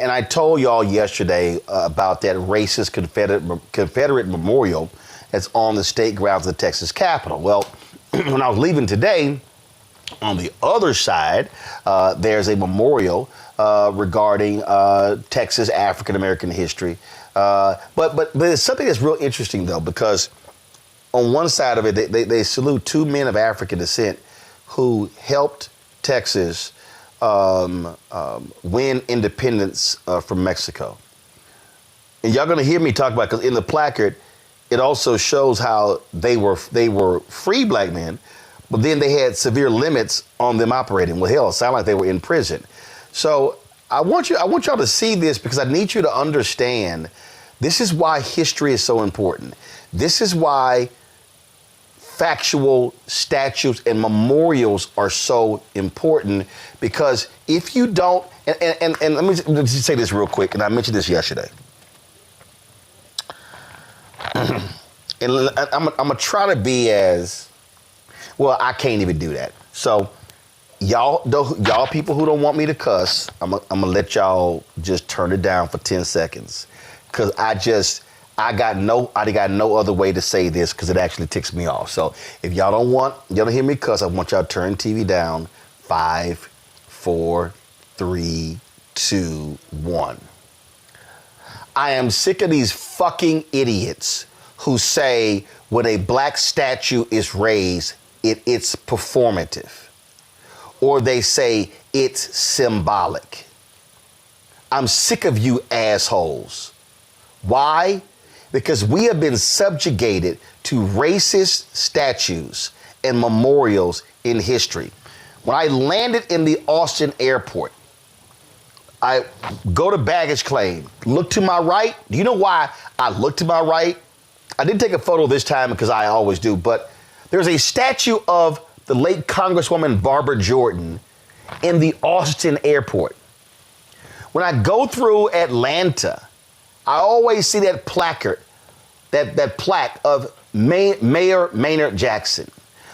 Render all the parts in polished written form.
And I told y'all yesterday about that racist Confederate memorial that's on the state grounds of the Texas Capitol. Well, when I was leaving today, on the other side, there's a memorial regarding Texas African American history. But there's something that's real interesting, though, because on one side of it, they salute two men of African descent who helped Texas win independence from Mexico. And y'all gonna hear me talk about it, because in the placard, it also shows how they were free black men, but then they had severe limits on them operating. Well, hell, it sounded like they were in prison. So I want y'all to see this, because I need you to understand this is why history is so important. This is why factual statues and memorials are so important, because if you don't, and let me just say this real quick, and I mentioned this yesterday. And I'm gonna try to be as, well, I can't even do that. So y'all people who don't want me to cuss, I'm gonna let y'all just turn it down for 10 seconds. Cause I got no other way to say this, because it actually ticks me off. So if y'all don't hear me cuss, I want y'all to turn TV down. 5, 4, 3, 2, 1. I am sick of these fucking idiots who say when a black statue is raised, it's performative. Or they say it's symbolic. I'm sick of you assholes. Why? Because we have been subjugated to racist statues and memorials in history. When I landed in the Austin airport, I go to baggage claim, look to my right. Do you know why I look to my right? I didn't take a photo this time because I always do, but there's a statue of the late Congresswoman Barbara Jordan in the Austin airport. When I go through Atlanta, I always see that placard, that plaque of Mayor Maynard Jackson.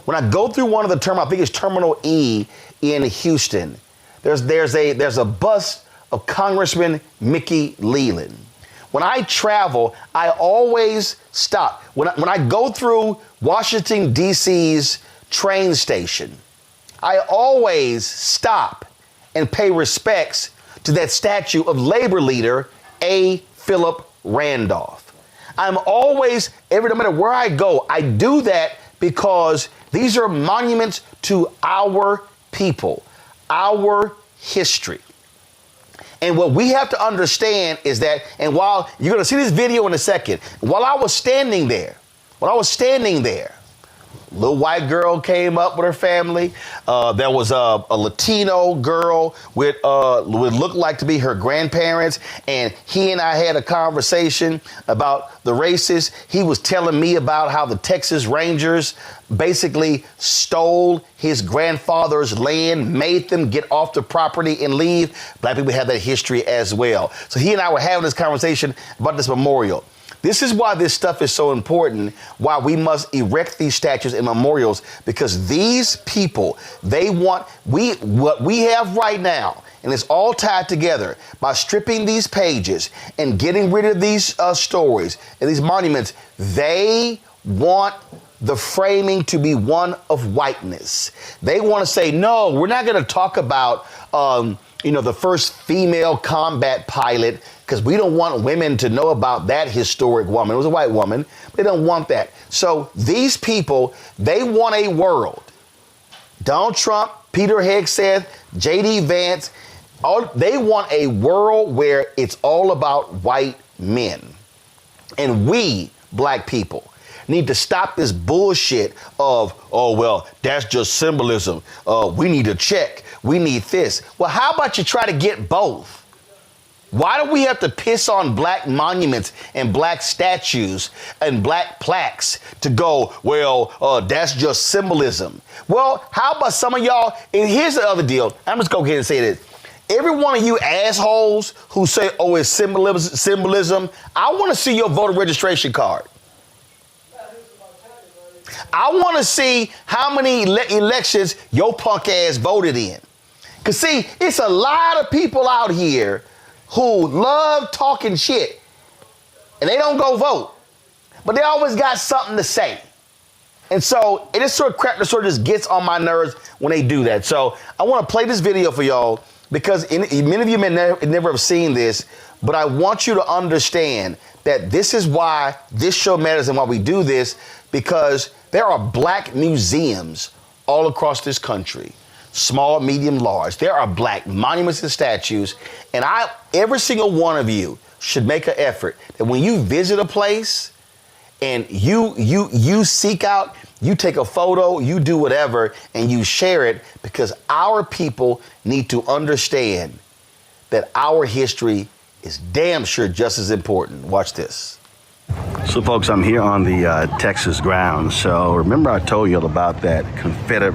When I go through one of the terminals, I think it's Terminal E in Houston, there's a bust of Congressman Mickey Leland. When I travel, I always stop. When I go through Washington, D.C.'s train station, I always stop and pay respects to that statue of labor leader A. Philip Randolph. I'm always, no matter where I go, I do that because these are monuments to our people, our history. And what we have to understand is that, and while you're going to see this video in a second, while I was standing there, a little white girl came up with her family. There was a Latino girl with would look like to be her grandparents, and he and I had a conversation about the races. He was telling me about how the Texas Rangers basically stole his grandfather's land, made them get off the property and leave. Black people have that history as well. So he and I were having this conversation about this memorial. This is why this stuff is so important, why we must erect these statues and memorials, because these people, what we have right now, and it's all tied together by stripping these pages and getting rid of these stories and these monuments. They want the framing to be one of whiteness. They want to say, no, we're not going to talk about, the first female combat pilot, because we don't want women to know about that historic woman. It was a white woman. They don't want that. So these people, they want a world. Donald Trump, Peter Hegseth, J.D. Vance, they want a world where it's all about white men. And we, black people, need to stop this bullshit of, oh, well, that's just symbolism. We need a check. We need this. Well, how about you try to get both? Why do we have to piss on black monuments and black statues and black plaques to go, well, that's just symbolism? Well, how about some of y'all, and here's the other deal. I'm just going to go ahead and say this. Every one of you assholes who say, oh, it's symbolism, I want to see your voter registration card. I want to see how many elections your punk ass voted in. Because, see, it's a lot of people out here who love talking shit, and they don't go vote, but they always got something to say. And so it is sort of crap that sort of just gets on my nerves when they do that. So I want to play this video for y'all because many of you may never have seen this, but I want you to understand that this is why this show matters and why we do this, because there are black museums all across this country, small, medium, large. There are black monuments and statues, and every single one of you should make an effort that when you visit a place and you seek out, you take a photo, you do whatever, and you share it, because our people need to understand that our history is damn sure just as important. Watch this. So folks, I'm here on the Texas ground. So remember I told you about that Confederate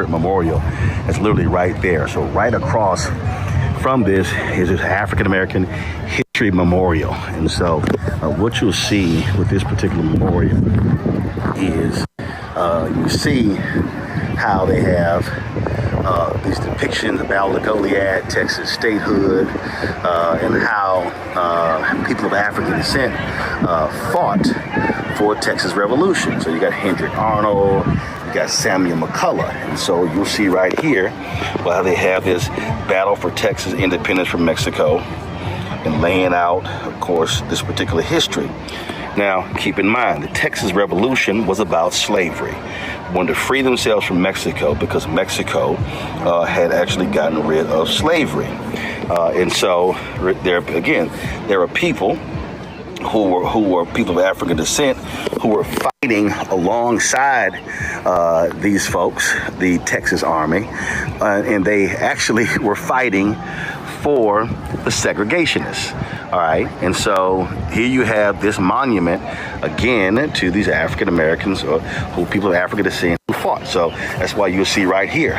memorial. It's literally right there. So right across from this is this African-American History Memorial. And so what you'll see with this particular memorial is you see how they have these depictions of the Battle of Goliad, Texas statehood, and how people of African descent fought for Texas Revolution. So you got Hendrik Arnold, you got Samuel McCullough. And so you'll see right here how they have this battle for Texas independence from Mexico and laying out, of course, this particular history. Now, keep in mind, the Texas Revolution was about slavery. Wanted to free themselves from Mexico because Mexico had actually gotten rid of slavery. And so, there are people who were people of African descent who were fighting alongside these folks, the Texas Army, and they actually were fighting for the segregationists. All right, and so here you have this monument again to these African Americans or people of African descent who fought. So that's why you'll see right here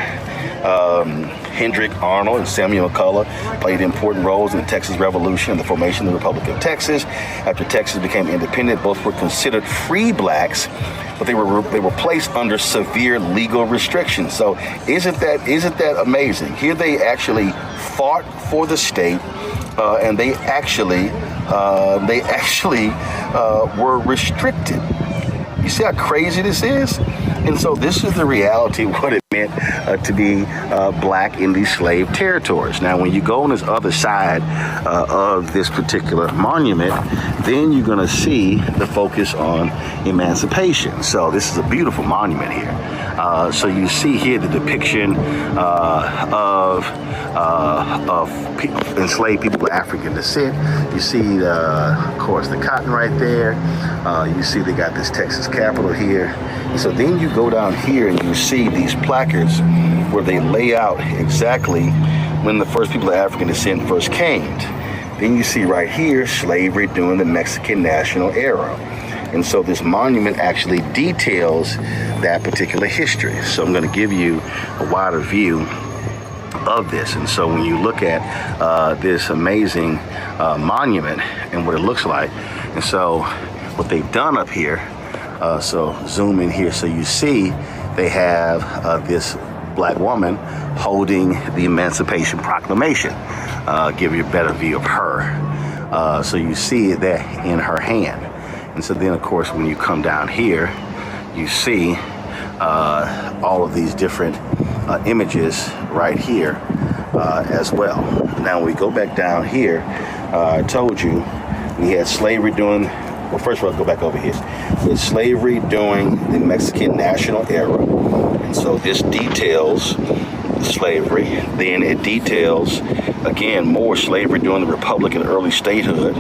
Hendrik Arnold and Samuel McCullough played important roles in the Texas Revolution and the formation of the Republic of Texas. After Texas became independent, both were considered free blacks, but they were placed under severe legal restrictions. So isn't that amazing? Here they actually fought for the state, and they actually were restricted. You see how crazy this is? And so this is the reality of what it meant to be black in these slave territories. Now, when you go on this other side of this particular monument, then you're going to see the focus on emancipation. So this is a beautiful monument here. So you see here the depiction of enslaved people of African descent. You see, of course, the cotton right there. You see they got this Texas Capitol here. And so then you go down here and you see these placards where they lay out exactly when the first people of African descent first came. Then you see right here, slavery during the Mexican national era. And so this monument actually details that particular history. So I'm going to give you a wider view of this. And so when you look at this amazing monument and what it looks like, and so what they've done up here, so zoom in here, so you see they have this black woman holding the Emancipation Proclamation. Give you a better view of her. So you see that in her hand. And so then, of course, when you come down here, you see all of these different images right here as well. Now, when we go back down here, I told you we had slavery during, well, first of all, go back over here. We had slavery during the Mexican national era. And so this details slavery. Then it details, again, more slavery during the Republic and early statehood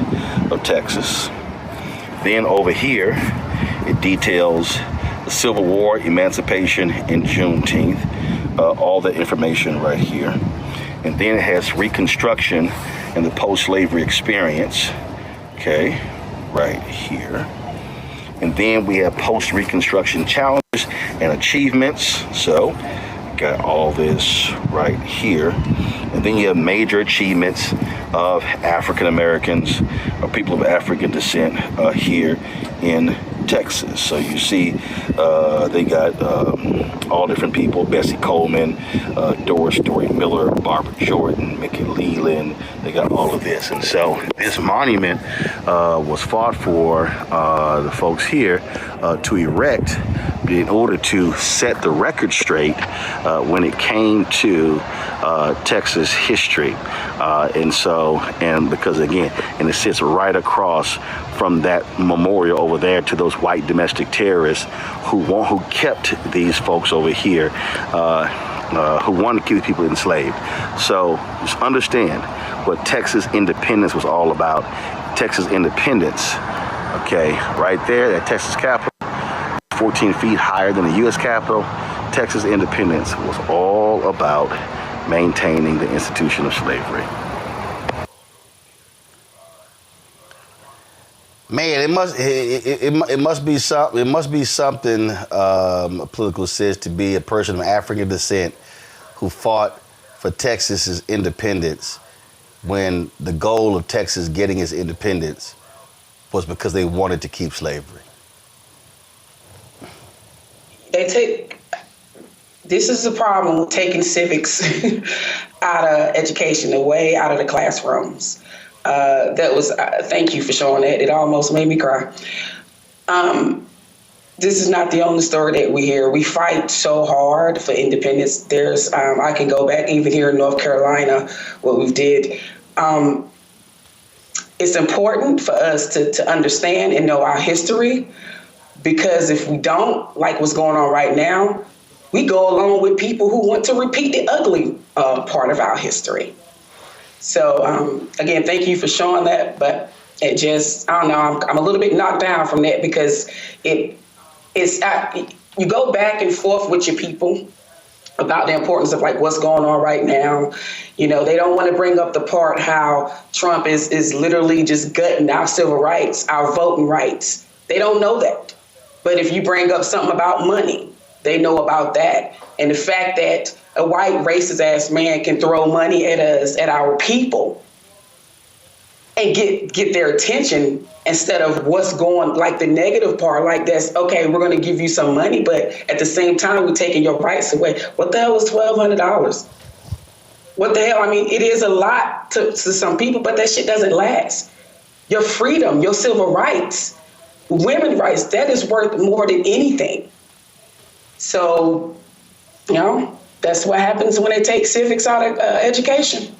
of Texas. Then over here, it details the Civil War, emancipation, and Juneteenth. All the information right here. And then it has Reconstruction and the post-slavery experience. Okay, right here. And then we have post-Reconstruction challenges and achievements. So, got all this right here. And then you have major achievements of African Americans or people of African descent here in Texas. So you see they got all different people: Bessie Coleman, Doris Story Miller, Barbara Jordan, Mickey Leland. They got all of this. And so this monument was fought for the folks here to erect in order to set the record straight when it came to Texas history. And because again, and it sits right across from that memorial over there to those white domestic terrorists who kept these folks over here, who wanted to keep people enslaved. So just understand what Texas independence was all about. Texas independence, okay, right there, that Texas Capitol, 14 feet higher than the U.S. Capitol. Texas independence was all about maintaining the institution of slavery. Man, it must be something political sense to be a person of African descent who fought for Texas's independence when the goal of Texas getting its independence was because they wanted to keep slavery. This is the problem with taking civics out of education, away out of the classrooms. Thank you for showing that. It almost made me cry. This is not the only story that we hear. We fight so hard for independence. I can go back even here in North Carolina, what we did. It's important for us to understand and know our history, because if we don't, like what's going on right now, we go along with people who want to repeat the ugly part of our history. So again, thank you for showing that, but it just, I don't know, I'm a little bit knocked down from that, because you go back and forth with your people about the importance of like what's going on right now. You know, they don't want to bring up the part how Trump is literally just gutting our civil rights, our voting rights. They don't know that. But if you bring up something about money, they know about that. And the fact that a white racist ass man can throw money at us, at our people, and get their attention instead of what's going, like the negative part, like that's, okay, we're going to give you some money, but at the same time, we're taking your rights away. What the hell is $1,200? What the hell? I mean, it is a lot to some people, but that shit doesn't last. Your freedom, your civil rights, women's rights, that is worth more than anything. So, you know, that's what happens when they take civics out of education.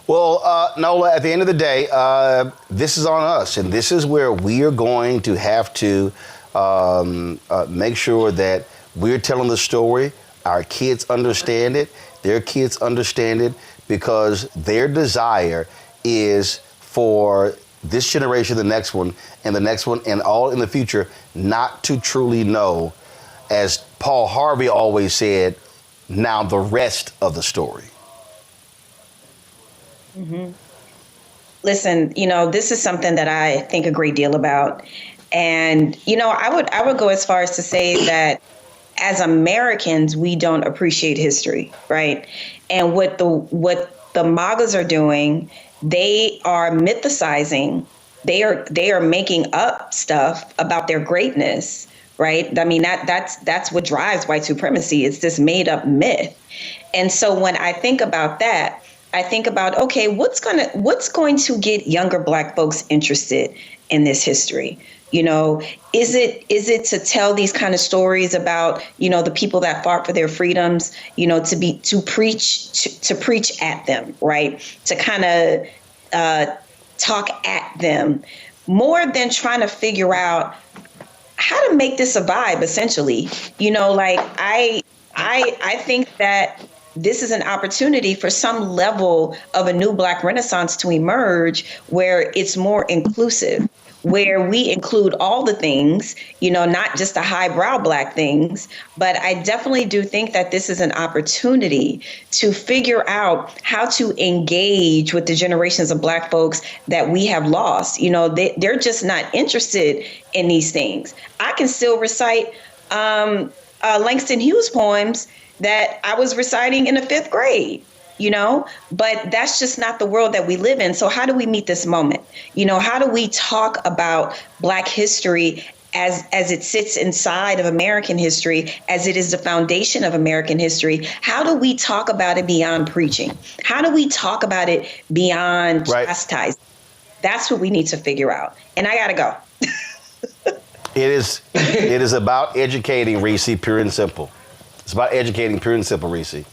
Well, Nola, at the end of the day, this is on us, and this is where we are going to have to make sure that we're telling the story, our kids understand it, their kids understand it, because their desire is for this generation, the next one, and all in the future, not to truly know, as Paul Harvey always said, now the rest of the story. Mm-hmm. Listen, you know, this is something that I think a great deal about. And, you know, I would go as far as to say that as Americans, we don't appreciate history, right? And what the MAGAs are doing, they are mythicizing. They are making up stuff about their greatness, right? I mean, that's what drives white supremacy. It's this made up myth. And so when I think about that, I think about, okay, what's going to get younger Black folks interested in this history? You know, is it to tell these kind of stories about, you know, the people that fought for their freedoms, you know, to preach at them, right? To kind of talk at them, more than trying to figure out how to make this a vibe, essentially. You know, like I think that this is an opportunity for some level of a new Black Renaissance to emerge, where it's more inclusive, where we include all the things, you know, not just the highbrow Black things. But I definitely do think that this is an opportunity to figure out how to engage with the generations of Black folks that we have lost. You know, they're just not interested in these things. I can still recite Langston Hughes poems that I was reciting in the 5th grade. but that's just not the world that we live in. So how do we meet this moment? How do we talk about Black history as it sits inside of American history, as it is the foundation of American history? How do we talk about it beyond preaching? How do we talk about it beyond chastising? That's what we need to figure out. And I gotta go. It is about educating, Reese, pure and simple. It's about educating, pure and simple, Reese.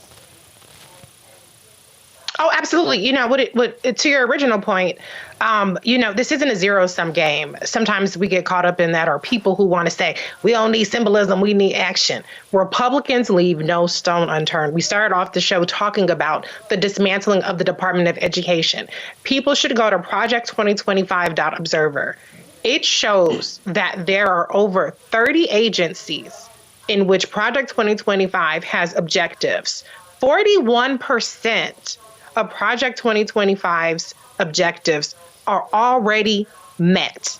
Oh, absolutely. To your original point, this isn't a zero-sum game. Sometimes we get caught up in that, or people who want to say, we don't need symbolism, we need action. Republicans leave no stone unturned. We started off the show talking about the dismantling of the Department of Education. People should go to project2025.observer. It shows that there are over 30 agencies in which Project 2025 has objectives. 41% of Project 2025's objectives are already met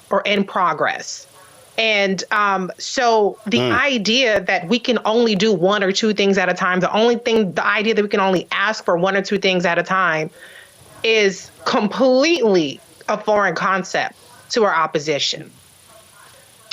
or in progress. And so the idea that we can only do one or two things at a time, the idea that we can only ask for one or two things at a time is completely a foreign concept to our opposition.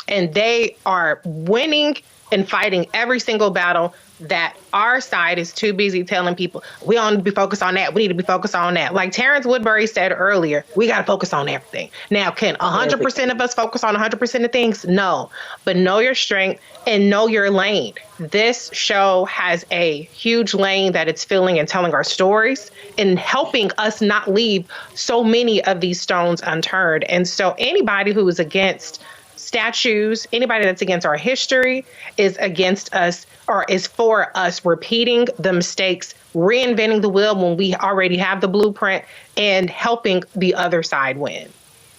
And they are winning and fighting every single battle that our side is too busy telling people, we don't need to be focused on that. We need to be focused on that. Like Terrence Woodbury said earlier, we got to focus on everything. Now, can 100% of us focus on 100% of things? No. But know your strength and know your lane. This show has a huge lane that it's filling and telling our stories and helping us not leave so many of these stones unturned. And so anybody who is against statues, anybody that's against our history is against us or is for us repeating the mistakes, reinventing the wheel when we already have the blueprint, and helping the other side win.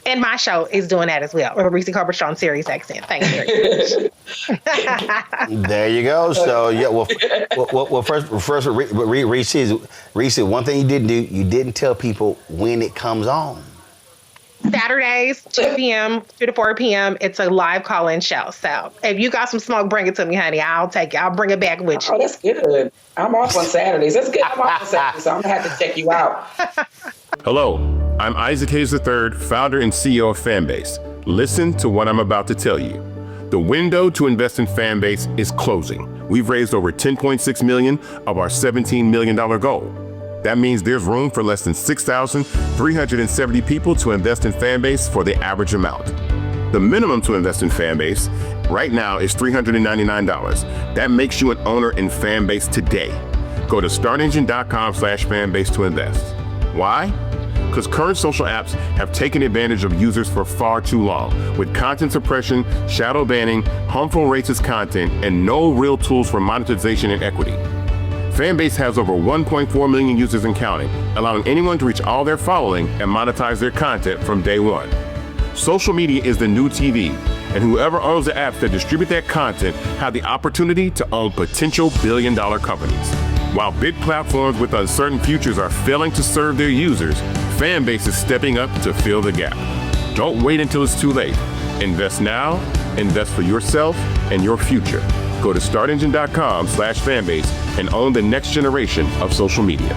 And my show is doing that as well. Or Reese Colbert Show on Sirius XM. Thanks very much. There you go. So yeah, well, first, Reese, one thing you didn't do, you didn't tell people when it comes on. Saturdays, 2 p.m. 2 to 4 p.m. It's a live call-in show. So if you got some smoke, bring it to me, honey. I'll take it. I'll bring it back with you. Oh, that's good. I'm off on Saturdays. That's good. I'm off on Saturdays, so I'm going to have to check you out. Hello, I'm Isaac Hayes III, founder and CEO of Fanbase. Listen to what I'm about to tell you. The window to invest in Fanbase is closing. We've raised over $10.6 million of our $17 million goal. That means there's room for less than 6,370 people to invest in Fanbase for the average amount. The minimum to invest in Fanbase right now is $399. That makes you an owner in Fanbase today. Go to startengine.com/fanbase to invest. Why? Because current social apps have taken advantage of users for far too long, with content suppression, shadow banning, harmful racist content, and no real tools for monetization and equity. Fanbase has over 1.4 million users and counting, allowing anyone to reach all their following and monetize their content from day one. Social media is the new TV, and whoever owns the apps that distribute that content have the opportunity to own potential billion-dollar companies. While big platforms with uncertain futures are failing to serve their users, Fanbase is stepping up to fill the gap. Don't wait until it's too late. Invest now, invest for yourself and your future. Go to startengine.com/fanbase and own the next generation of social media.